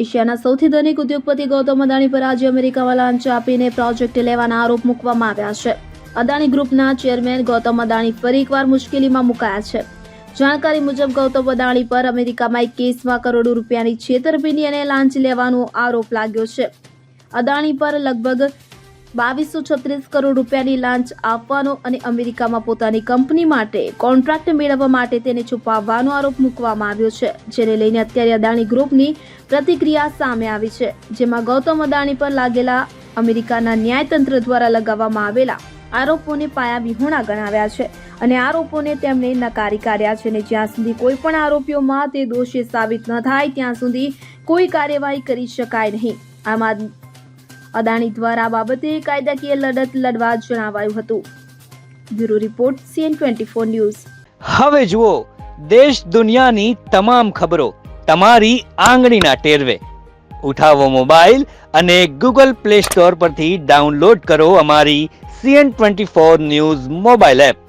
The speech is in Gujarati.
એશિયાના સૌથી ધનિક ઉદ્યોગપતિ ગૌતમ અદાણી પર આજે અમેરિકામાં લાંચ આપીને પ્રોજેક્ટ લેવાના આરોપ મૂકવામાં આવ્યા છે. અદાણી ગ્રુપના ચેરમેન ગૌતમ અદાણી ફરી એકવાર મુશ્કેલીમાં મુકાયા છે. જાણકારી મુજબ ગૌતમ અદાણી પર અમેરિકામાં એક કેસમાં કરોડો રૂપિયાની છેતરપિંડી અને લાંચ લેવાનો આરોપ લાગ્યો છે. અદાણી પર લગભગ 2236 કરોડ રૂપિયાની લાંચ આપવાનો અને અમેરિકામાં પોતાની કંપની માટે કોન્ટ્રાક્ટ મેળવવા માટે તેને છુપાવવાનો આરોપ મૂકવામાં આવ્યો છે, જેને લઈને અત્યારે અદાણી ગ્રુપની પ્રતિક્રિયા સામે આવી છે, જેમાં ગૌતમ અદાણી પર લાગેલા અમેરિકાના ન્યાયતંત્ર દ્વારા લગાવવામાં આવેલા આરોપોને પાયાવિહોણા ગણાવ્યા છે અને આરોપોને તેમણે નકારી કાઢ્યા છે અને જ્યાં સુધી કોઈ પણ આરોપીઓમાં તે દોષી સાબિત ન થાય ત્યાં સુધી કોઈ કાર્યવાહી કરી શકાય નહીં. આમ અદાણી દ્વારા આ બાબતે કાયદાકીય લડત લડવા જણાવાયું હતું. Bureau report CN24 news. હવે જુઓ દેશ દુનિયાની તમામ ખબરો તમારી આંગળીના ટેરવે. ઉઠાવો મોબાઈલ અને Google Play Store પરથી ડાઉનલોડ કરો અમારી CN24 ન્યૂઝ મોબાઈલ એપ.